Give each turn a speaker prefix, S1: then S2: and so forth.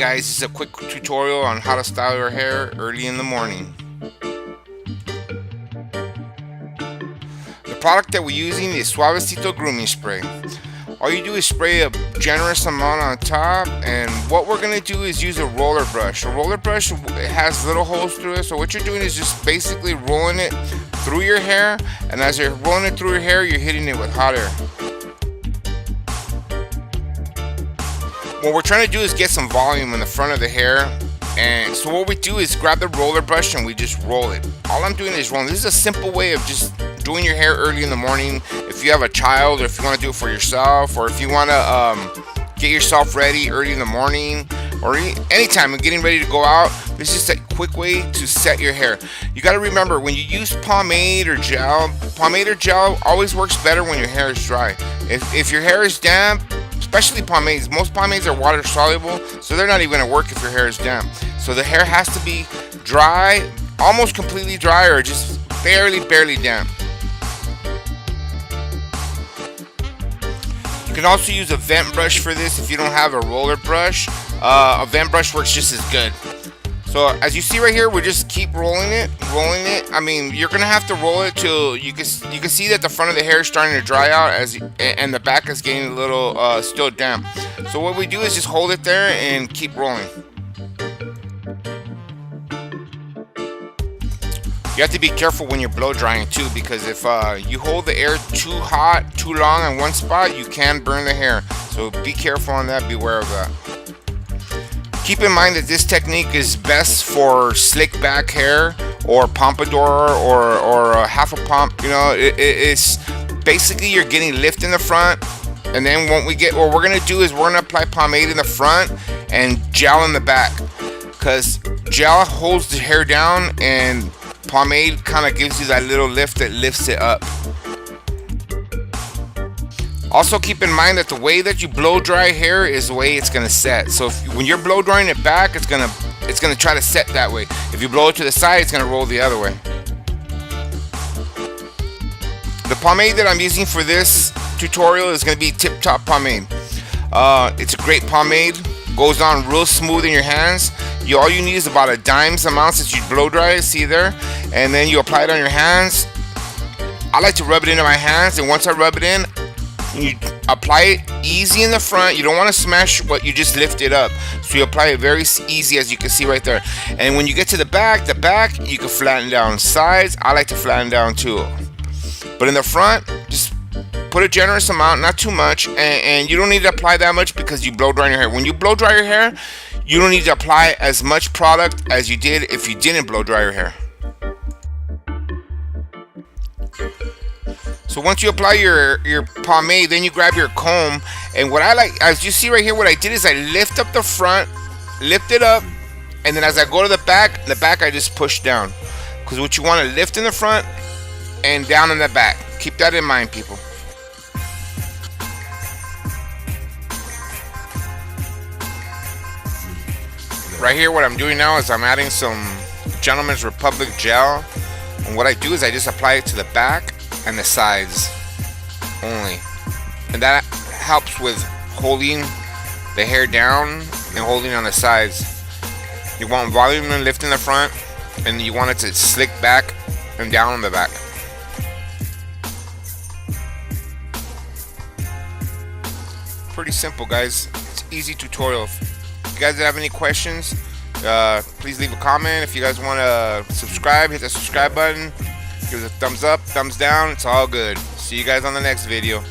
S1: guys, this is a quick tutorial on how to style your hair early in the morning. The product that we're using is Suavecito Grooming Spray. All you do is spray a generous amount on top, and what we're going to do is use a roller brush. A roller brush, it has little holes through it, so what you're doing is just basically rolling it through your hair, and as you're rolling it through your hair, you're hitting it with hot air. What we're trying to do is get some volume in the front of the hair, and so what we do is grab the roller brush and we just roll it. All I'm doing is rolling. This is a simple way of just doing your hair early in the morning. If you have a child, or if you want to do it for yourself, or if you want to get yourself ready early in the morning, or anytime and getting ready to go out, this is a quick way to set your hair. You got to remember, when you use pomade or gel always works better when your hair is dry. If your hair is damp, especially pomades, most pomades are water soluble, so they're not even going to work if your hair is damp. So the hair has to be dry, almost completely dry, or just barely damp. You can also use a vent brush for this if you don't have a roller brush. A vent brush works just as good. So as you see right here, we just keep rolling it. I mean, you're gonna have to roll it till you can see that the front of the hair is starting to dry out, and the back is getting a little still damp. So what we do is just hold it there and keep rolling. You have to be careful when you're blow drying too, because if you hold the air too hot, too long in one spot, you can burn the hair. So be careful on that, beware of that. Keep in mind that this technique is best for slick back hair, or pompadour, or a half a pomp. You know, it's basically you're getting lift in the front, and then what we're gonna do is we're gonna apply pomade in the front and gel in the back, because gel holds the hair down and pomade kind of gives you that little lift that lifts it up. Also keep in mind that the way that you blow dry hair is the way it's gonna set. So when you're blow drying it back, it's gonna try to set that way. If you blow it to the side, it's gonna roll the other way. The pomade that I'm using for this tutorial is gonna be Tip Top pomade. It's a great pomade. Goes on real smooth in your hands. All you need is about a dime's amount since you blow dry it, see there? And then you apply it on your hands. I like to rub it into my hands, and once I rub it in, you apply it easy in the front. You don't want to smash what you just lifted up. So you apply it very easy, as you can see right there. And when you get to the back, you can flatten down. Sides, I like to flatten down too. But in the front, just put a generous amount, not too much. And you don't need to apply that much because you blow dry your hair. When you blow dry your hair, you don't need to apply as much product as you did if you didn't blow dry your hair. So once you apply your pomade, then you grab your comb, and what I like, as you see right here, what I did is I lift up the front, lift it up, and then as I go to the back I just push down, because what you want to lift in the front and down in the back. Keep that in mind, people. Right here, what I'm doing now is I'm adding some Gentleman's Republic gel, and what I do is I just apply it to the back and the sides only, and that helps with holding the hair down and holding on the sides. You want volume and lift in the front, and you want it to slick back and down on the back. Pretty simple, guys. It's an easy tutorial. If you guys have any questions, please leave a comment. If you guys want to subscribe, hit the subscribe button. Give us a thumbs up, thumbs down, it's all good. See you guys on the next video.